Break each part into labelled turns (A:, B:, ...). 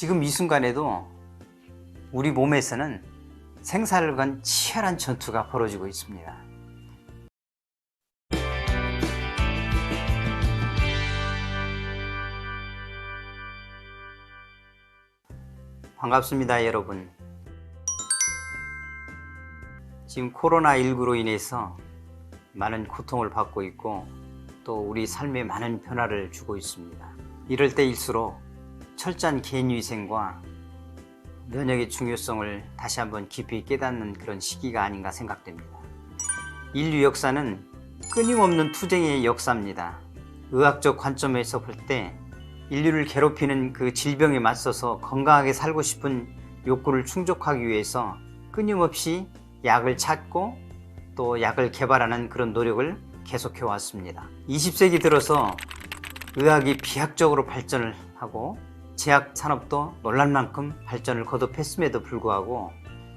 A: 지금 이 순간에도 우리 몸에서는 생사를 건 치열한 전투가 벌어지고 있습니다. 반갑습니다, 여러분. 지금 코로나19로 인해서 많은 고통을 받고 있고 또 우리 삶에 많은 변화를 주고 있습니다. 이럴 때일수록 철저한 개인위생과 면역의 중요성을 다시 한번 깊이 깨닫는 그런 시기가 아닌가 생각됩니다. 인류 역사는 끊임없는 투쟁의 역사입니다. 의학적 관점에서 볼 때 인류를 괴롭히는 그 질병에 맞서서 건강하게 살고 싶은 욕구를 충족하기 위해서 끊임없이 약을 찾고 또 약을 개발하는 그런 노력을 계속해 왔습니다. 20세기 들어서 의학이 비약적으로 발전을 하고 제약 산업도 놀랄 만큼 발전을 거듭했음에도 불구하고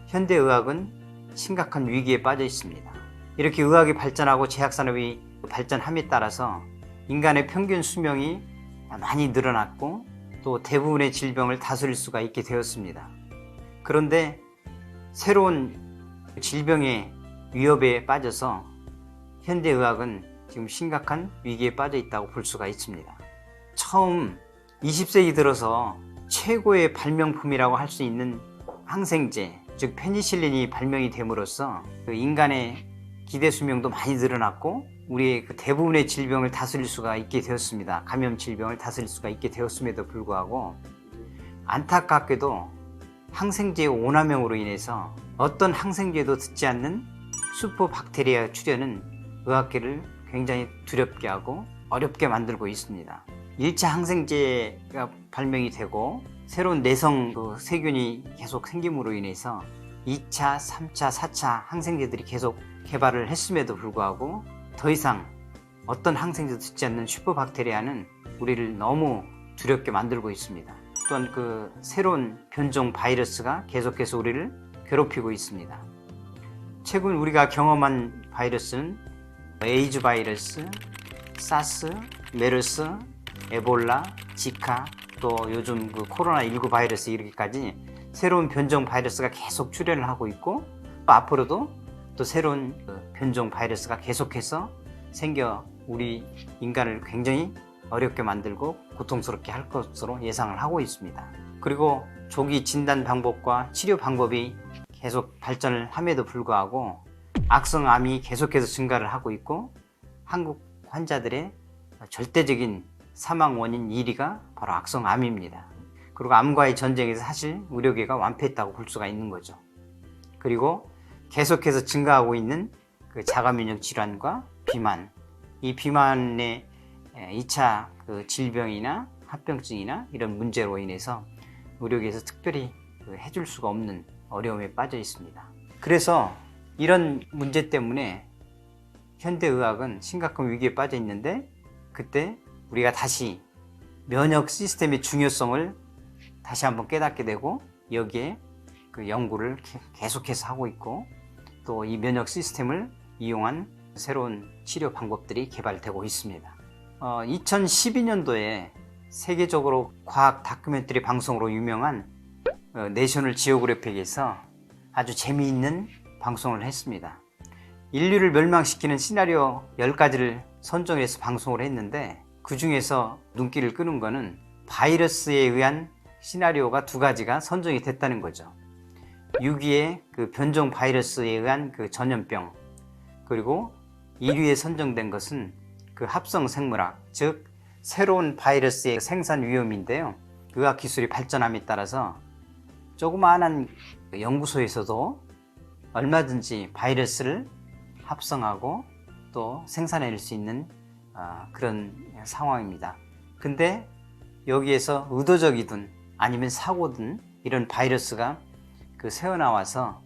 A: 현대의학은 심각한 위기에 빠져 있습니다. 이렇게 의학이 발전하고 제약 산업이 발전함에 따라서 인간의 평균 수명이 많이 늘어났고 또 대부분의 질병을 다스릴 수가 있게 되었습니다. 그런데 새로운 질병의 위협에 빠져서 현대의학은 지금 심각한 위기에 빠져 있다고 볼 수가 있습니다. 처음 20세기 들어서 최고의 발명품이라고 할 수 있는 항생제, 즉 페니실린이 발명이 됨으로써 그 인간의 기대 수명도 많이 늘어났고 우리의 그 대부분의 질병을 다스릴 수가 있게 되었습니다. 감염 질병을 다스릴 수가 있게 되었음에도 불구하고 안타깝게도 항생제의 오남용으로 인해서 어떤 항생제도 듣지 않는 슈퍼박테리아 출현은 의학계를 굉장히 두렵게 하고 어렵게 만들고 있습니다. 1차 항생제가 발명이 되고 새로운 내성 세균이 계속 생김으로 인해서 2차, 3차, 4차 항생제들이 계속 개발을 했음에도 불구하고 더 이상 어떤 항생제도 듣지 않는 슈퍼박테리아는 우리를 너무 두렵게 만들고 있습니다. 또한 그 새로운 변종 바이러스가 계속해서 우리를 괴롭히고 있습니다. 최근 우리가 경험한 바이러스는 에이즈 바이러스, 사스, 메르스, 에볼라, 지카, 또 요즘 그 코로나19 바이러스 이렇게까지 새로운 변종 바이러스가 계속 출현을 하고 있고 또 앞으로도 또 새로운 변종 바이러스가 계속해서 생겨 우리 인간을 굉장히 어렵게 만들고 고통스럽게 할 것으로 예상을 하고 있습니다. 그리고 조기 진단 방법과 치료 방법이 계속 발전을 함에도 불구하고 악성암이 계속해서 증가를 하고 있고 한국 환자들의 절대적인 사망 원인 1위가 바로 악성암입니다. 그리고 암과의 전쟁에서 사실 의료계가 완패했다고 볼 수가 있는 거죠. 그리고 계속해서 증가하고 있는 그 자가면역 질환과 비만, 이 비만의 2차 그 질병이나 합병증이나 이런 문제로 인해서 의료계에서 특별히 해줄 수가 없는 어려움에 빠져 있습니다. 그래서 이런 문제 때문에 현대의학은 심각한 위기에 빠져 있는데 그때 우리가 다시 면역 시스템의 중요성을 다시 한번 깨닫게 되고 여기에 그 연구를 계속해서 하고 있고 또 이 면역 시스템을 이용한 새로운 치료 방법들이 개발되고 있습니다. 2012년도에 세계적으로 과학 다큐멘터리 방송으로 유명한 내셔널 지오그래픽에서 아주 재미있는 방송을 했습니다. 인류를 멸망시키는 시나리오 10가지를 선정해서 방송을 했는데 그 중에서 눈길을 끄는 거는 바이러스에 의한 시나리오가 2가지가 선정이 됐다는 거죠. 6위의 그 변종 바이러스에 의한 그 전염병, 그리고 1위에 선정된 것은 그 합성 생물학, 즉 새로운 바이러스의 생산 위험인데요. 의학 기술이 발전함에 따라서 조그마한 연구소에서도 얼마든지 바이러스를 합성하고 또 생산해낼 수 있는 그런 상황입니다. 근데 여기에서 의도적이든 아니면 사고든 이런 바이러스가 그 새어나와서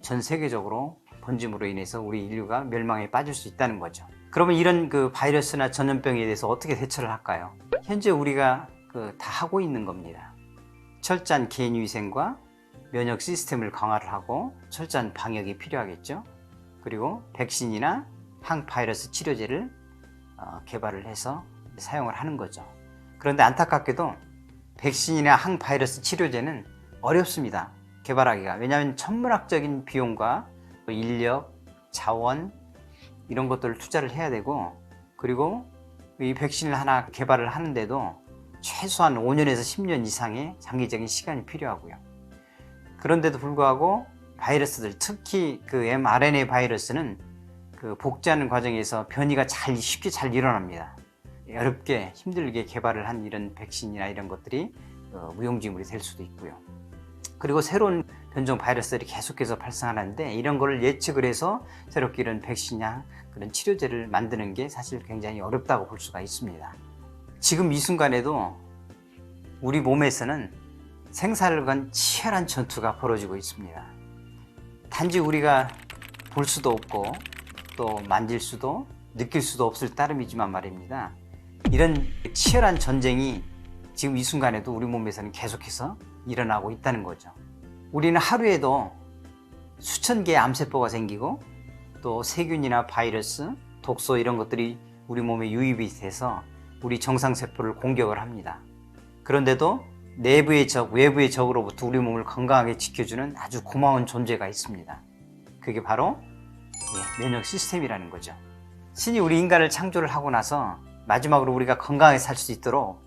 A: 전 세계적으로 번짐으로 인해서 우리 인류가 멸망에 빠질 수 있다는 거죠. 그러면 이런 그 바이러스나 전염병에 대해서 어떻게 대처를 할까요? 현재 우리가 다 하고 있는 겁니다. 철저한 개인위생과 면역 시스템을 강화를 하고 철저한 방역이 필요하겠죠. 그리고 백신이나 항바이러스 치료제를 개발을 해서 사용을 하는 거죠. 그런데 안타깝게도 백신이나 항바이러스 치료제는 어렵습니다. 개발하기가. 왜냐하면 천문학적인 비용과 인력, 자원 이런 것들을 투자를 해야 되고, 그리고 이 백신을 하나 개발을 하는데도 최소한 5년에서 10년 이상의 장기적인 시간이 필요하고요. 그런데도 불구하고 바이러스들, 특히 그 mRNA 바이러스는 그 복제하는 과정에서 변이가 쉽게 잘 일어납니다. 어렵게 힘들게 개발을 한 이런 백신이나 이런 것들이 무용지물이 될 수도 있고요. 그리고 새로운 변종 바이러스들이 계속해서 발생하는데, 이런 거를 예측을 해서 새롭게 이런 백신이나 그런 치료제를 만드는 게 사실 굉장히 어렵다고 볼 수가 있습니다. 지금 이 순간에도 우리 몸에서는 생사를 건 치열한 전투가 벌어지고 있습니다. 단지 우리가 볼 수도 없고 또 만질 수도 느낄 수도 없을 따름이지만 말입니다. 이런 치열한 전쟁이 지금 이 순간에도 우리 몸에서는 계속해서 일어나고 있다는 거죠. 우리는 하루에도 수천 개의 암세포가 생기고 또 세균이나 바이러스, 독소 이런 것들이 우리 몸에 유입이 돼서 우리 정상세포를 공격을 합니다. 그런데도 내부의 적, 외부의 적으로부터 우리 몸을 건강하게 지켜주는 아주 고마운 존재가 있습니다. 그게 바로 면역 시스템이라는 거죠. 신이 우리 인간을 창조를 하고 나서 마지막으로 우리가 건강하게 살 수 있도록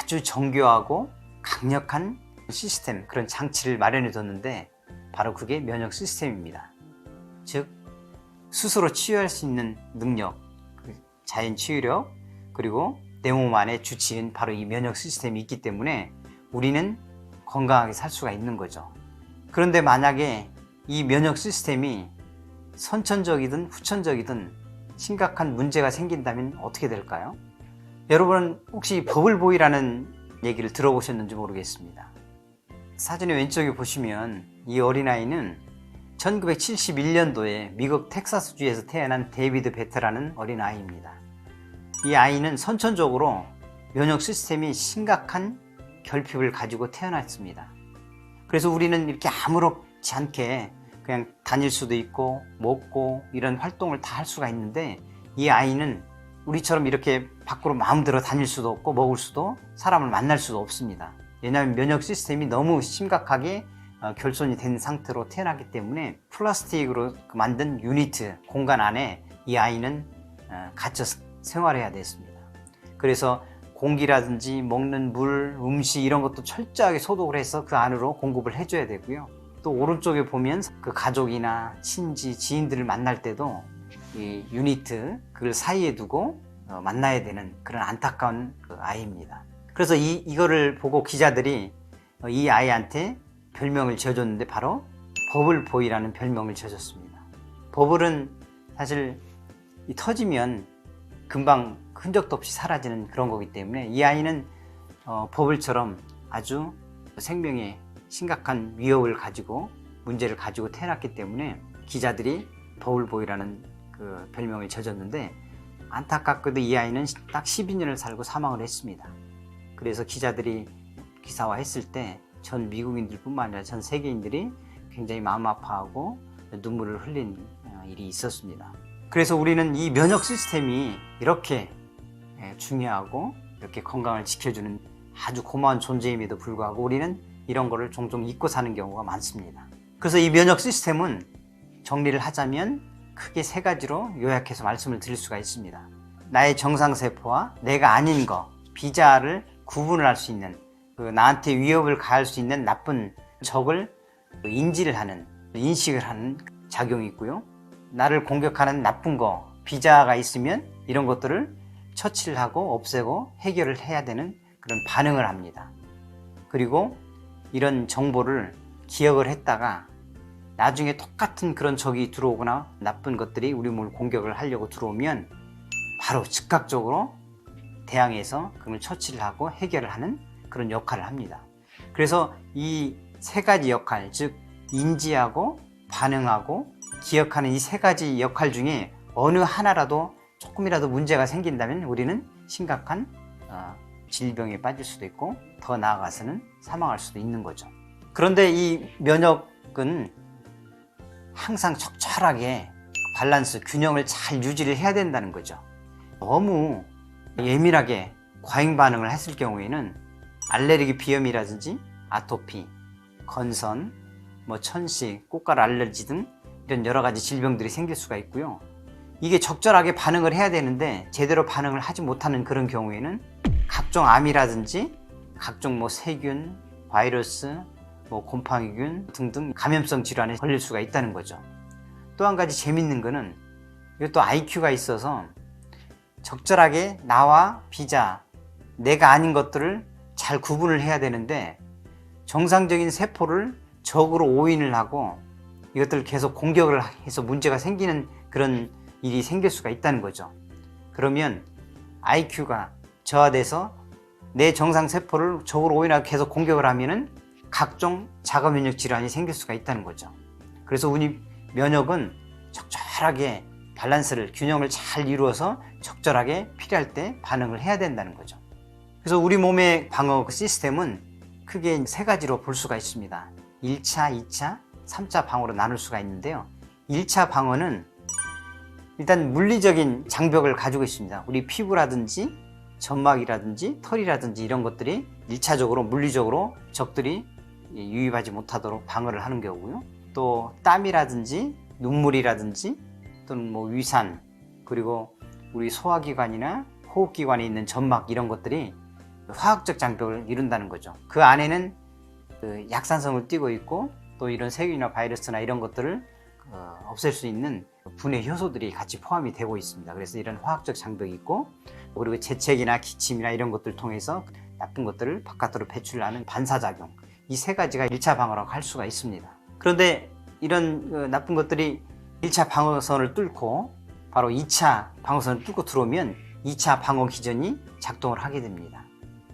A: 아주 정교하고 강력한 시스템, 그런 장치를 마련해 뒀는데 바로 그게 면역 시스템입니다. 즉 스스로 치유할 수 있는 능력, 자연 치유력, 그리고 내 몸 안에 주치인 바로 이 면역 시스템이 있기 때문에 우리는 건강하게 살 수가 있는 거죠. 그런데 만약에 이 면역 시스템이 선천적이든 후천적이든 심각한 문제가 생긴다면 어떻게 될까요? 여러분 혹시 버블보이라는 얘기를 들어보셨는지 모르겠습니다. 사진의 왼쪽에 보시면 이 어린아이는 1971년도에 미국 텍사스주에서 태어난 데이비드 베트라는 어린아이입니다. 이 아이는 선천적으로 면역 시스템이 심각한 결핍을 가지고 태어났습니다. 그래서 우리는 이렇게 아무렇지 않게 그냥 다닐 수도 있고 먹고 이런 활동을 다 할 수가 있는데, 이 아이는 우리처럼 이렇게 밖으로 마음대로 다닐 수도 없고 먹을 수도 사람을 만날 수도 없습니다. 왜냐하면 면역 시스템이 너무 심각하게 결손이 된 상태로 태어났기 때문에 플라스틱으로 만든 유니트 공간 안에 이 아이는 갇혀 생활해야 됐습니다. 그래서 공기라든지 먹는 물, 음식 이런 것도 철저하게 소독을 해서 그 안으로 공급을 해줘야 되고요. 또 오른쪽에 보면 그 가족이나 친지, 지인들을 만날 때도 이 유니트 그걸 사이에 두고 만나야 되는 그런 안타까운 그 아이입니다. 그래서 이거를 보고 기자들이 이 아이한테 별명을 지어줬는데 바로 버블보이라는 별명을 지어줬습니다. 버블은 사실 터지면 금방 흔적도 없이 사라지는 그런 거기 때문에 이 아이는 버블처럼 아주 생명에 심각한 위협을 가지고 문제를 가지고 태어났기 때문에 기자들이 버블보이라는 그 별명을 지어줬는데, 안타깝게도 이 아이는 딱 12년을 살고 사망을 했습니다. 그래서 기자들이 기사화했을 때 전 미국인들뿐만 아니라 전 세계인들이 굉장히 마음 아파하고 눈물을 흘린 일이 있었습니다. 그래서 우리는 이 면역 시스템이 이렇게 중요하고 이렇게 건강을 지켜주는 아주 고마운 존재임에도 불구하고 우리는 이런 거를 종종 잊고 사는 경우가 많습니다. 그래서 이 면역 시스템은 정리를 하자면 크게 세 가지로 요약해서 말씀을 드릴 수가 있습니다. 나의 정상세포와 내가 아닌 거, 비자를 구분을 할 수 있는, 나한테 위협을 가할 수 있는 나쁜 적을 인지를 하는, 인식을 하는 작용이 있고요. 나를 공격하는 나쁜 거, 비자가 있으면 이런 것들을 처치를 하고 없애고 해결을 해야 되는 그런 반응을 합니다. 그리고 이런 정보를 기억을 했다가 나중에 똑같은 그런 적이 들어오거나 나쁜 것들이 우리 몸을 공격을 하려고 들어오면 바로 즉각적으로 대항해서 그걸 처치를 하고 해결을 하는 그런 역할을 합니다. 그래서 이 세 가지 역할, 즉 인지하고 반응하고 기억하는 이 세 가지 역할 중에 어느 하나라도 조금이라도 문제가 생긴다면 우리는 심각한 질병에 빠질 수도 있고 더 나아가서는 사망할 수도 있는 거죠. 그런데 이 면역은 항상 적절하게 밸런스, 균형을 잘 유지를 해야 된다는 거죠. 너무 예민하게 과잉 반응을 했을 경우에는 알레르기 비염이라든지 아토피, 건선, 천식, 꽃가루 알레르기 등 이런 여러 가지 질병들이 생길 수가 있고요. 이게 적절하게 반응을 해야 되는데 제대로 반응을 하지 못하는 그런 경우에는 각종 암이라든지 각종 세균, 바이러스, 곰팡이균 등등 감염성 질환에 걸릴 수가 있다는 거죠. 또 한 가지 재밌는 거는 이것도 IQ가 있어서 적절하게 나와 비자, 내가 아닌 것들을 잘 구분을 해야 되는데 정상적인 세포를 적으로 오인을 하고 이것들을 계속 공격을 해서 문제가 생기는 그런 일이 생길 수가 있다는 거죠. 그러면 IQ가 저하돼서 내 정상 세포를 적으로 오인하고 계속 공격을 하면은 각종 자가 면역 질환이 생길 수가 있다는 거죠. 그래서 우리 면역은 적절하게 밸런스를, 균형을 잘 이루어서 적절하게 필요할 때 반응을 해야 된다는 거죠. 그래서 우리 몸의 방어 시스템은 크게 세 가지로 볼 수가 있습니다. 1차, 2차, 3차 방어로 나눌 수가 있는데요. 1차 방어는 일단 물리적인 장벽을 가지고 있습니다. 우리 피부라든지 점막이라든지 털이라든지 이런 것들이 1차적으로 물리적으로 적들이 유입하지 못하도록 방어를 하는 경우고요. 또 땀이라든지 눈물이라든지 또는 위산, 그리고 우리 소화기관이나 호흡기관에 있는 점막 이런 것들이 화학적 장벽을 이룬다는 거죠. 그 안에는 약산성을 띠고 있고 또 이런 세균이나 바이러스나 이런 것들을 없앨 수 있는 분해 효소들이 같이 포함이 되고 있습니다. 그래서 이런 화학적 장벽이 있고, 그리고 재채기나 기침이나 이런 것들을 통해서 나쁜 것들을 바깥으로 배출하는 반사작용, 이 세 가지가 1차 방어라고 할 수가 있습니다. 그런데 이런 나쁜 것들이 1차 방어선을 뚫고 바로 2차 방어선을 뚫고 들어오면 2차 방어 기전이 작동을 하게 됩니다.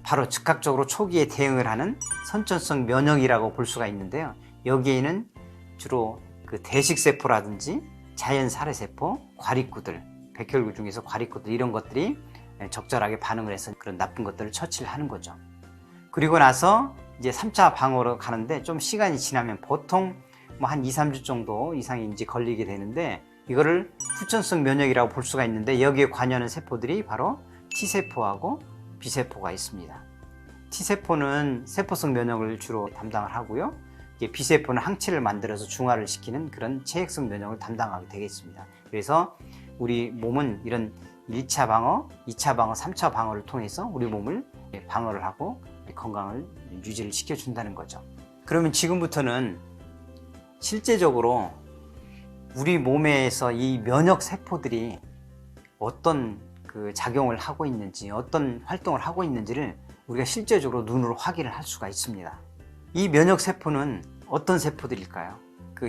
A: 바로 즉각적으로 초기에 대응을 하는 선천성 면역이라고 볼 수가 있는데요. 여기에는 주로 대식세포라든지 자연살해세포, 과립구들, 백혈구 중에서 과립구들 이런 것들이 적절하게 반응을 해서 그런 나쁜 것들을 처치를 하는 거죠. 그리고 나서 이제 3차 방어로 가는데 좀 시간이 지나면 보통 한 2, 3주 정도 이상이 이제 걸리게 되는데, 이거를 후천성 면역이라고 볼 수가 있는데 여기에 관여하는 세포들이 바로 T세포하고 B세포가 있습니다. T세포는 세포성 면역을 주로 담당을 하고요. B세포는 항체를 만들어서 중화를 시키는 그런 체액성 면역을 담당하게 되겠습니다. 그래서 우리 몸은 이런 1차 방어, 2차 방어, 3차 방어를 통해서 우리 몸을 방어를 하고 건강을 유지를 시켜준다는 거죠. 그러면 지금부터는 실제적으로 우리 몸에서 이 면역 세포들이 어떤 작용을 하고 있는지, 어떤 활동을 하고 있는지를 우리가 실제적으로 눈으로 확인을 할 수가 있습니다. 이 면역 세포는 어떤 세포들일까요?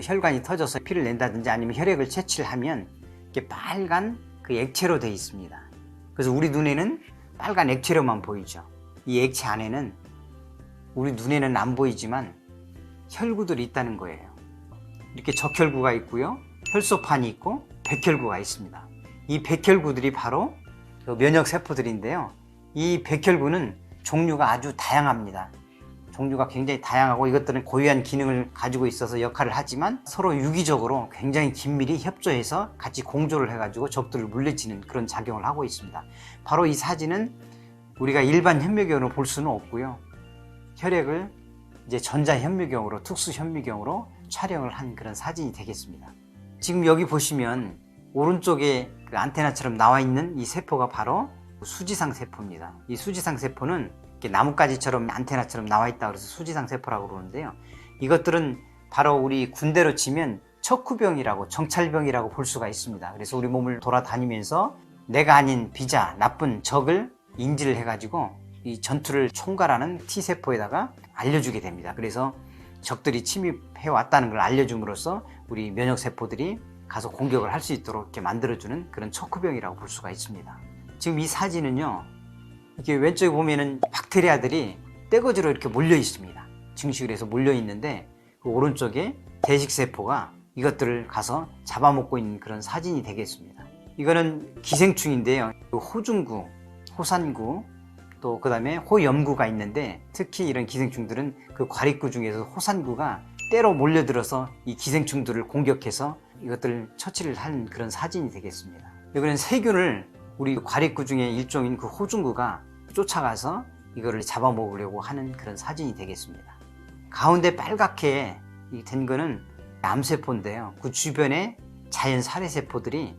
A: 혈관이 터져서 피를 낸다든지 아니면 혈액을 채취를 하면 이렇게 빨간 액체로 되어 있습니다. 그래서 우리 눈에는 빨간 액체로만 보이죠. 이 액체 안에는 우리 눈에는 안 보이지만 혈구들이 있다는 거예요. 이렇게 적혈구가 있고요, 혈소판이 있고 백혈구가 있습니다. 이 백혈구들이 바로 면역 세포들인데요. 이 백혈구는 종류가 아주 다양합니다. 종류가 굉장히 다양하고 이것들은 고유한 기능을 가지고 있어서 역할을 하지만 서로 유기적으로 굉장히 긴밀히 협조해서 같이 공조를 해가지고 적들을 물리치는 그런 작용을 하고 있습니다. 바로 이 사진은 우리가 일반 현미경으로 볼 수는 없고요. 혈액을 이제 전자현미경으로, 특수현미경으로 촬영을 한 그런 사진이 되겠습니다. 지금 여기 보시면 오른쪽에 안테나처럼 나와 있는 이 세포가 바로 수지상 세포입니다. 이 수지상 세포는 이렇게 나뭇가지처럼 안테나처럼 나와 있다 그래서 수지상 세포라고 그러는데요. 이것들은 바로 우리 군대로 치면 척후병이라고, 정찰병이라고 볼 수가 있습니다. 그래서 우리 몸을 돌아다니면서 내가 아닌 비자, 나쁜 적을 인지를 해가지고 이 전투를 총괄하는 T세포에다가 알려주게 됩니다. 그래서 적들이 침입해 왔다는 걸 알려줌으로써 우리 면역세포들이 가서 공격을 할 수 있도록 이렇게 만들어주는 그런 척후병이라고 볼 수가 있습니다. 지금 이 사진은요, 이렇게 왼쪽에 보면은 박테리아들이 떼거지로 이렇게 몰려 있습니다. 증식을 해서 몰려 있는데 그 오른쪽에 대식세포가 이것들을 가서 잡아먹고 있는 그런 사진이 되겠습니다. 이거는 기생충인데요. 호중구, 호산구, 또 그 다음에 호염구가 있는데 특히 이런 기생충들은 그 과립구 중에서 호산구가 때로 몰려들어서 이 기생충들을 공격해서 이것들을 처치를 한 그런 사진이 되겠습니다. 이거는 세균을 우리 과립구 중에 일종인 그 호중구가 쫓아가서 이거를 잡아먹으려고 하는 그런 사진이 되겠습니다. 가운데 빨갛게 된 거는 암세포인데요. 그 주변에 자연 살해세포들이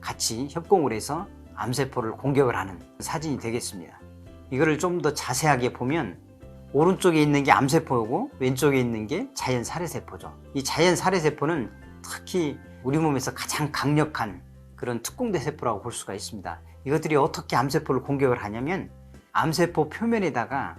A: 같이 협공을 해서 암세포를 공격을 하는 사진이 되겠습니다. 이거를 좀 더 자세하게 보면 오른쪽에 있는 게 암세포고 왼쪽에 있는 게 자연 살해세포죠. 이 자연 살해세포는 특히 우리 몸에서 가장 강력한 그런 특공대 세포라고 볼 수가 있습니다. 이것들이 어떻게 암세포를 공격을 하냐면 암세포 표면에다가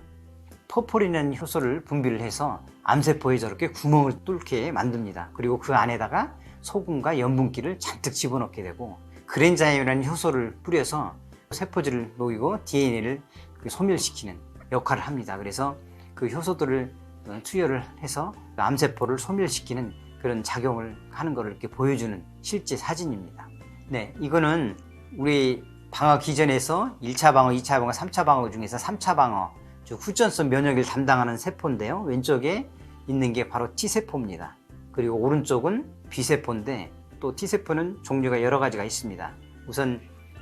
A: 퍼포린이라는 효소를 분비를 해서 암세포에 저렇게 구멍을 뚫게 만듭니다. 그리고 그 안에다가 소금과 염분기를 잔뜩 집어넣게 되고 그랜자임이라는 효소를 뿌려서 세포질을 녹이고 DNA를 소멸시키는 역할을 합니다. 그래서 그 효소들을 투여를 해서 암세포를 소멸시키는 그런 작용을 하는 것을 이렇게 보여주는 실제 사진입니다. 네, 이거는 우리 방어 기전에서 1차 방어, 2차 방어, 3차 방어 중에서 3차 방어, 즉 후전성 면역을 담당하는 세포인데요. 왼쪽에 있는 게 바로 T세포입니다. 그리고 오른쪽은 B세포인데 또 T세포는 종류가 여러 가지가 있습니다. 우선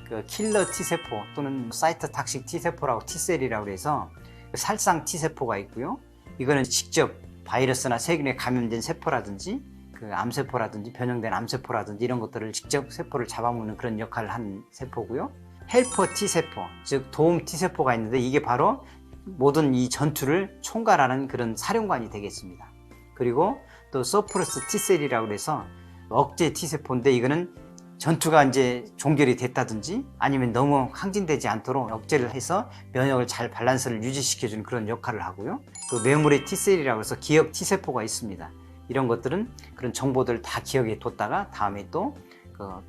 A: 그 킬러 T세포 또는 사이토탁식 T세포라고 T셀이라고 해서 살상 T세포가 있고요. 이거는 직접 바이러스나 세균에 감염된 세포라든지 그 암세포라든지 변형된 암세포라든지 이런 것들을 직접 세포를 잡아먹는 그런 역할을 하는 세포고요. 헬퍼 T세포, 즉 도움 T세포가 있는데 이게 바로 모든 이 전투를 총괄하는 그런 사령관이 되겠습니다. 그리고 또 서프레스 T셀이라고 해서 억제 T세포인데 이거는 전투가 이제 종결이 됐다든지 아니면 너무 항진되지 않도록 억제를 해서 면역을 잘 밸런스를 유지시켜주는 그런 역할을 하고요. 또 메모리 T셀이라고 해서 기억 T세포가 있습니다. 이런 것들은 그런 정보들을 다 기억에 뒀다가 다음에 또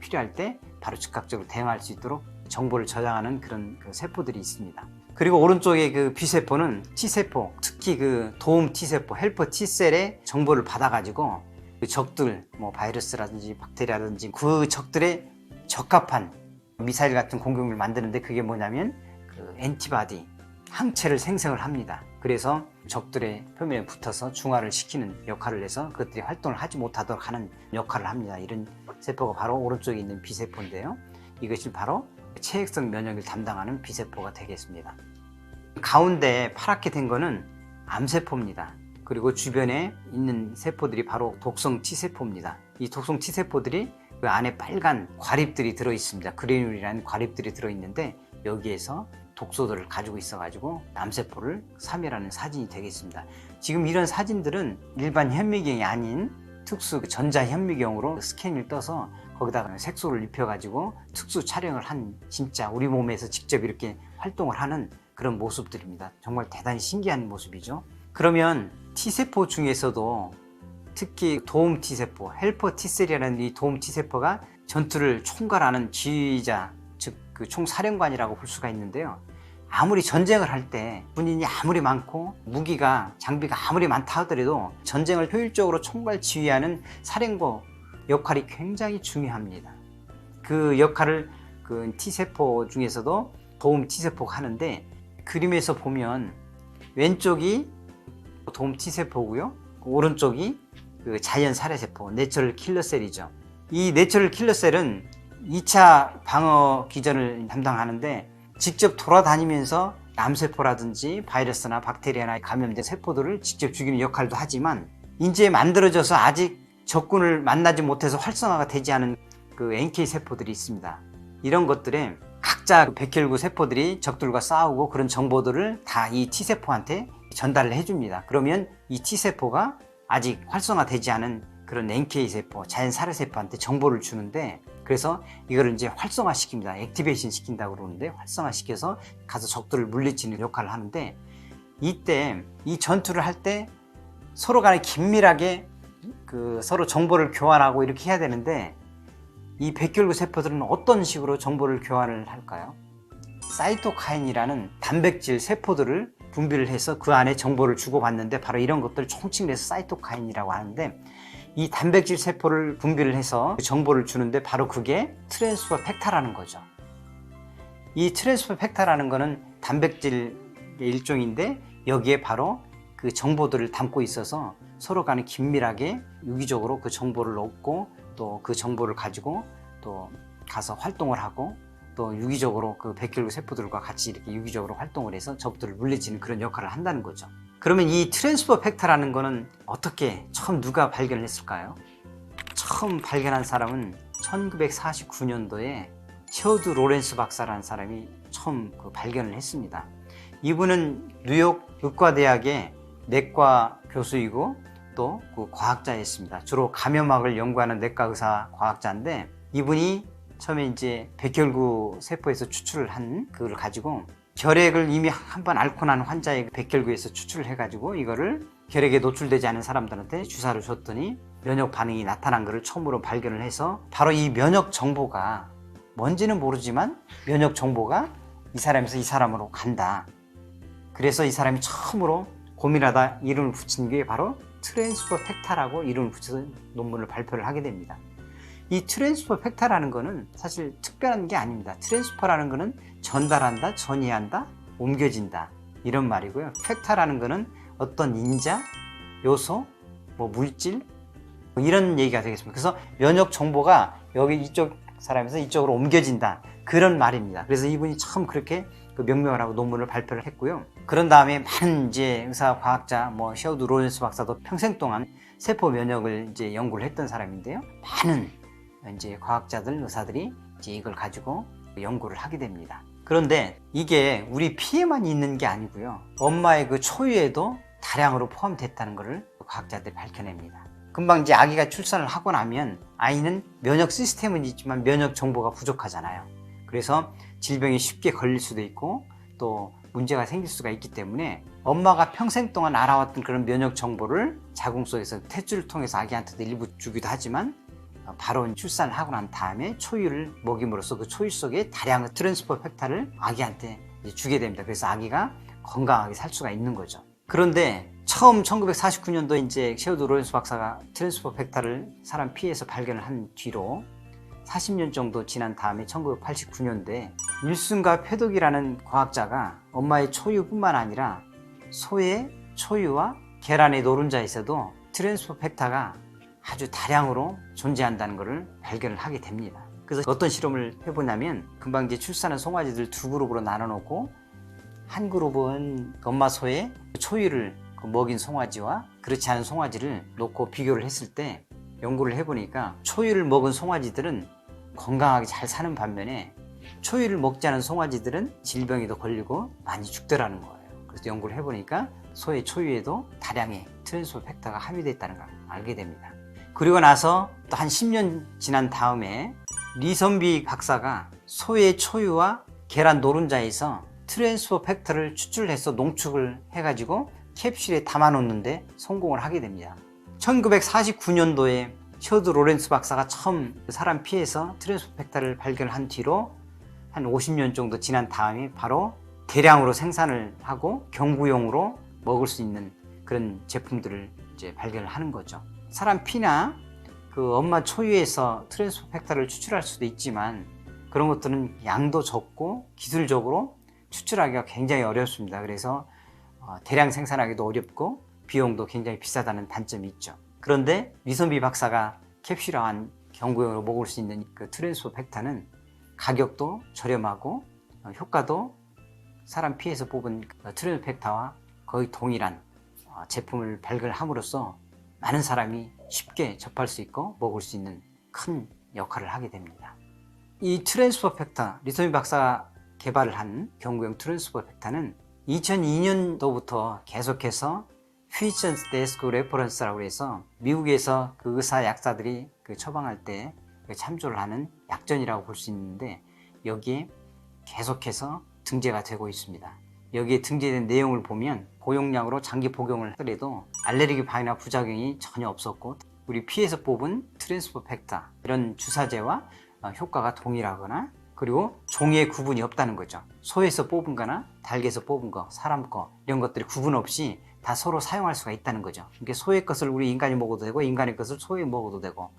A: 필요할 때 바로 즉각적으로 대응할 수 있도록 정보를 저장하는 그런 세포들이 있습니다. 그리고 오른쪽에 그 B세포는 T세포, 특히 그 도움 T세포, 헬퍼 T셀의 정보를 받아가지고 그 적들, 뭐 바이러스라든지 박테리아라든지 그 적들의 적합한 미사일 같은 공격을 만드는데 그게 뭐냐면 그 엔티바디, 항체를 생성을 합니다. 그래서 적들의 표면에 붙어서 중화를 시키는 역할을 해서 그것들이 활동을 하지 못하도록 하는 역할을 합니다. 이런 세포가 바로 오른쪽에 있는 B세포인데요. 이것이 바로 체액성 면역을 담당하는 B세포가 되겠습니다. 가운데 파랗게 된 거는 암세포입니다. 그리고 주변에 있는 세포들이 바로 독성 T세포입니다. 이 독성 T세포들이 그 안에 빨간 과립들이 들어있습니다. 그래놀이라는 과립들이 들어있는데 여기에서 독소들을 가지고 있어가지고 암세포를 사멸하는 사진이 되겠습니다. 지금 이런 사진들은 일반 현미경이 아닌 특수 전자현미경으로 스캔을 떠서 거기다가 색소를 입혀가지고 특수 촬영을 한 진짜 우리 몸에서 직접 이렇게 활동을 하는 그런 모습들입니다. 정말 대단히 신기한 모습이죠. 그러면 T세포 중에서도 특히 도움 T세포, 헬퍼 T셀이라는 이 도움 T세포가 전투를 총괄하는 지휘자, 즉 그 총사령관이라고 볼 수가 있는데요. 아무리 전쟁을 할 때 군인이 아무리 많고 무기가 장비가 아무리 많다 하더라도 전쟁을 효율적으로 총괄 지휘하는 사령부 역할이 굉장히 중요합니다. 그 역할을 그 T세포 중에서도 도움 T세포가 하는데 그림에서 보면 왼쪽이 도움 T세포고요. 오른쪽이 그 자연 살해세포, 내추럴 킬러셀이죠. 이 내추럴 킬러셀은 2차 방어 기전을 담당하는데 직접 돌아다니면서 암세포라든지 바이러스나 박테리아나 감염된 세포들을 직접 죽이는 역할도 하지만 이제 만들어져서 아직 적군을 만나지 못해서 활성화가 되지 않은 그 NK 세포들이 있습니다. 이런 것들에 각자 백혈구 세포들이 적들과 싸우고 그런 정보들을 다 이 T세포한테 전달을 해줍니다. 그러면 이 T세포가 아직 활성화되지 않은 그런 NK세포, 자연 살해세포한테 정보를 주는데 그래서 이거를 이제 활성화시킵니다. 액티베이션 시킨다고 그러는데 활성화시켜서 가서 적들을 물리치는 역할을 하는데 이때 이 전투를 할 때 서로 간에 긴밀하게 그 서로 정보를 교환하고 이렇게 해야 되는데 이 백혈구 세포들은 어떤 식으로 정보를 교환을 할까요? 사이토카인이라는 단백질 세포들을 분비를 해서 그 안에 정보를 주고받는데 바로 이런 것들을 총칭을 해서 사이토카인이라고 하는데 이 단백질 세포를 분비를 해서 정보를 주는데 바로 그게 트랜스퍼 팩터라는 거죠. 이 트랜스퍼 팩터라는 거는 단백질의 일종인데 여기에 바로 그 정보들을 담고 있어서 서로 간에 긴밀하게 유기적으로 그 정보를 얻고 또 그 정보를 가지고 또 가서 활동을 하고 또 유기적으로 그 백혈구 세포들과 같이 이렇게 유기적으로 활동을 해서 저부터를 물리치는 그런 역할을 한다는 거죠. 그러면 이 트랜스퍼 팩터라는 거는 어떻게 처음 누가 발견을 했을까요? 처음 발견한 사람은 1949년도에 셰어드 로렌스 박사라는 사람이 처음 발견을 했습니다. 이분은 뉴욕 의과대학의 내과 교수이고 또 그 과학자였습니다. 주로 감염학을 연구하는 내과 의사 과학자인데, 이분이 처음에 이제 백혈구 세포에서 추출을 한 그걸 가지고 결핵을 이미 한번 앓고 난 환자의 백혈구에서 추출을 해가지고 이거를 결핵에 노출되지 않은 사람들한테 주사를 줬더니 면역 반응이 나타난 것을 처음으로 발견을 해서, 바로 이 면역 정보가 뭔지는 모르지만 면역 정보가 이 사람에서 이 사람으로 간다. 그래서 이 사람이 처음으로 고민하다 이름을 붙인 게 바로 트랜스퍼 팩터라고 이름을 붙여서 논문을 발표를 하게 됩니다. 이 트랜스퍼 팩터라는 거는 사실 특별한 게 아닙니다. 트랜스퍼라는 거는 전달한다, 전이한다, 옮겨진다 이런 말이고요. 팩터라는 거는 어떤 인자, 요소, 물질 이런 얘기가 되겠습니다. 그래서 면역 정보가 여기 이쪽 사람에서 이쪽으로 옮겨진다 그런 말입니다. 그래서 이분이 처음 그렇게 명명을 하고 논문을 발표를 했고요. 그런 다음에 많은 이제 의사 과학자, 셰어드 로렌스 박사도 평생 동안 세포 면역을 이제 연구를 했던 사람인데요. 많은 이제 과학자들, 의사들이 이제 이걸 가지고 연구를 하게 됩니다. 그런데 이게 우리 피에만 있는 게 아니고요. 엄마의 그 초유에도 다량으로 포함됐다는 것을 과학자들이 밝혀냅니다. 금방 이제 아기가 출산을 하고 나면 아이는 면역 시스템은 있지만 면역 정보가 부족하잖아요. 그래서 질병이 쉽게 걸릴 수도 있고 또 문제가 생길 수가 있기 때문에 엄마가 평생 동안 알아왔던 그런 면역 정보를 자궁 속에서 탯줄을 통해서 아기한테도 일부 주기도 하지만, 바로 출산을 하고 난 다음에 초유를 먹임으로써 그 초유 속에 다량의 트랜스퍼 팩터를 아기한테 주게 됩니다. 그래서 아기가 건강하게 살 수가 있는 거죠. 그런데 처음 1949년도에 이제 셰어드 로렌스 박사가 트랜스퍼 팩터를 사람 피에서 발견을 한 뒤로 40년 정도 지난 다음에 1989년도에 윌슨과 패독이라는 과학자가 엄마의 초유뿐만 아니라 소의 초유와 계란의 노른자에서도 트랜스퍼 팩터가 아주 다량으로 존재한다는 것을 발견을 하게 됩니다. 그래서 어떤 실험을 해보냐면, 금방 이제 출산한 송아지들 두 그룹으로 나눠 놓고 한 그룹은 엄마 소의 초유를 먹인 송아지와 그렇지 않은 송아지를 놓고 비교를 했을 때 연구를 해보니까 초유를 먹은 송아지들은 건강하게 잘 사는 반면에 초유를 먹지 않은 송아지들은 질병에도 걸리고 많이 죽더라는 거예요. 그래서 연구를 해보니까 소의 초유에도 다량의 트랜스퍼 팩터가 함유되어 있다는 걸 알게 됩니다. 그리고 나서 또 한 10년 지난 다음에 리선비 박사가 소의 초유와 계란 노른자에서 트랜스퍼 팩터를 추출해서 농축을 해가지고 캡슐에 담아 놓는데 성공을 하게 됩니다. 1949년도에 셰어드 로렌스 박사가 처음 사람 피에서 트랜스퍼 팩터를 발견한 뒤로 한 50년 정도 지난 다음에 바로 대량으로 생산을 하고 경구용으로 먹을 수 있는 그런 제품들을 이제 발견을 하는 거죠. 사람 피나 그 엄마 초유에서 트랜스퍼 팩터를 추출할 수도 있지만 그런 것들은 양도 적고 기술적으로 추출하기가 굉장히 어렵습니다. 그래서 대량 생산하기도 어렵고 비용도 굉장히 비싸다는 단점이 있죠. 그런데 리선비 박사가 캡슐화한 경구용으로 먹을 수 있는 그 트랜스퍼 팩터는 가격도 저렴하고 효과도 사람 피에서 뽑은 트랜스퍼 팩터와 거의 동일한 제품을 발견함으로써 많은 사람이 쉽게 접할 수 있고 먹을 수 있는 큰 역할을 하게 됩니다. 이 트랜스퍼 팩터, 리선비 박사가 개발을 한 경구용 트랜스퍼 팩터는 2002년도부터 계속해서 피지션스 데스크 레퍼런스라고 해서 미국에서 그 의사 약사들이 처방할 때 참조를 하는 약전이라고 볼 수 있는데, 여기에 계속해서 등재가 되고 있습니다. 여기에 등재된 내용을 보면 고용량으로 장기 복용을 하더라도 알레르기 반응이나 부작용이 전혀 없었고, 우리 피에서 뽑은 트랜스퍼 팩터 이런 주사제와 효과가 동일하거나, 그리고 종의 구분이 없다는 거죠. 소에서 뽑은 거나 닭에서 뽑은 거, 사람 거 이런 것들이 구분 없이 다 서로 사용할 수가 있다는 거죠. 그러니까 소의 것을 우리 인간이 먹어도 되고 인간의 것을 소에 먹어도 되고,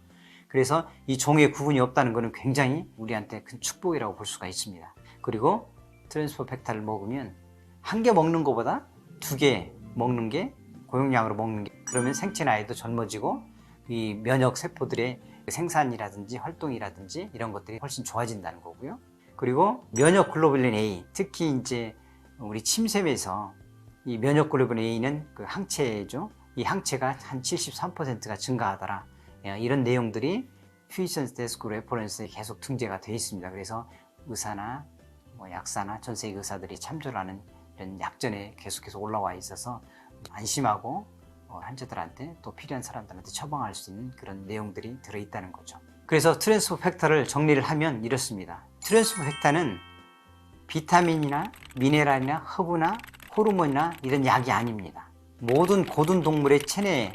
A: 그래서 이 종의 구분이 없다는 것은 굉장히 우리한테 큰 축복이라고 볼 수가 있습니다. 그리고 트랜스퍼 팩터를 먹으면 한 개 먹는 것보다 두 개 먹는 게, 고용량으로 먹는 게, 그러면 생체 나이도 젊어지고 이 면역 세포들의 생산이라든지 활동이라든지 이런 것들이 훨씬 좋아진다는 거고요. 그리고 면역 글로불린 A, 특히 이제 우리 침샘에서 이 면역 글로불린 A는 그 항체죠. 이 항체가 한 73%가 증가하더라. 이런 내용들이 퓨전 데스크 레퍼런스에 계속 등재가 되어 있습니다. 그래서 의사나 약사나 전 세계 의사들이 참조를 하는 이런 약전에 계속해서 올라와 있어서 안심하고 환자들한테 또 필요한 사람들한테 처방할 수 있는 그런 내용들이 들어있다는 거죠. 그래서 트랜스포 팩터를 정리를 하면 이렇습니다. 트랜스포 팩터는 비타민이나 미네랄이나 허브나 호르몬이나 이런 약이 아닙니다. 모든 고등 동물의 체내에,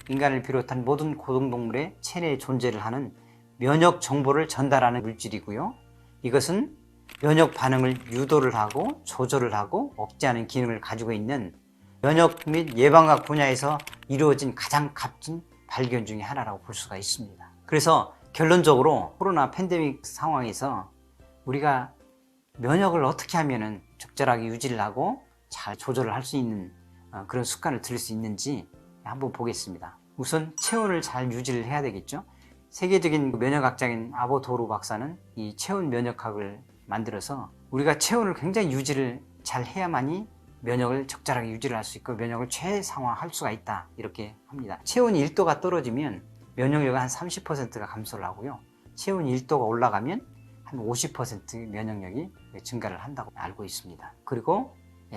A: 인간을 비롯한 모든 고등 동물의 체내에 존재를 하는 면역 정보를 전달하는 물질이고요. 이것은 면역 반응을 유도를 하고 조절을 하고 억제하는 기능을 가지고 있는 면역 및 예방학 분야에서 이루어진 가장 값진 발견 중에 하나라고 볼 수가 있습니다. 그래서 결론적으로 코로나 팬데믹 상황에서 우리가 면역을 어떻게 하면 적절하게 유지를 하고 잘 조절을 할 수 있는 그런 습관을 들일 수 있는지 한번 보겠습니다. 우선 체온을 잘 유지를 해야 되겠죠. 세계적인 면역학자인 아보토르 박사는 이 체온 면역학을 만들어서 우리가 체온을 굉장히 유지를 잘 해야만이 면역을 적절하게 유지를 할 수 있고 면역을 최상화할 수가 있다, 이렇게 합니다. 체온이 1도가 떨어지면 면역력은 한 30%가 감소를 하고요. 체온이 1도가 올라가면 한 50% 면역력이 증가를 한다고 알고 있습니다. 그리고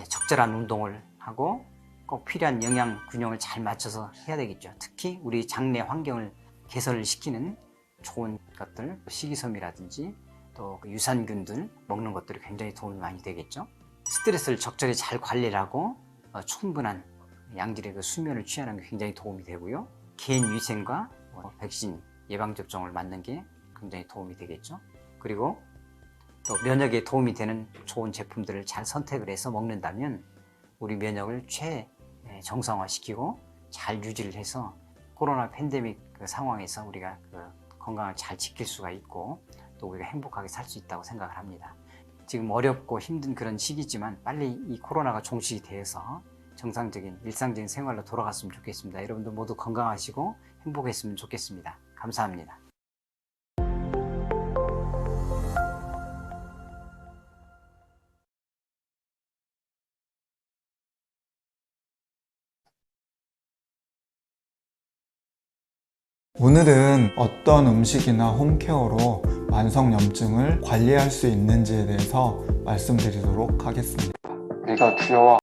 A: 적절한 운동을 하고 꼭 필요한 영양 균형을 잘 맞춰서 해야 되겠죠. 특히 우리 장내 환경을 개선을 시키는 좋은 것들, 식이섬유라든지 또 유산균들 먹는 것들이 굉장히 도움이 많이 되겠죠. 스트레스를 적절히 잘 관리를 하고 충분한 양질의 그 수면을 취하는 게 굉장히 도움이 되고요. 개인 위생과 백신 예방접종을 맞는 게 굉장히 도움이 되겠죠. 그리고 또 면역에 도움이 되는 좋은 제품들을 잘 선택을 해서 먹는다면 우리 면역을 최정상화시키고 잘 유지를 해서 코로나 팬데믹 그 상황에서 우리가 그 건강을 잘 지킬 수가 있고 또 우리가 행복하게 살 수 있다고 생각을 합니다. 지금 어렵고 힘든 그런 시기지만 빨리 이 코로나가 종식이 되어서 정상적인 일상적인 생활로 돌아갔으면 좋겠습니다. 여러분들 모두 건강하시고 행복했으면 좋겠습니다. 감사합니다.
B: 오늘은 어떤 음식이나 홈케어로 만성염증을 관리할 수 있는지에 대해서 말씀드리도록 하겠습니다.
C: 네가 두려워.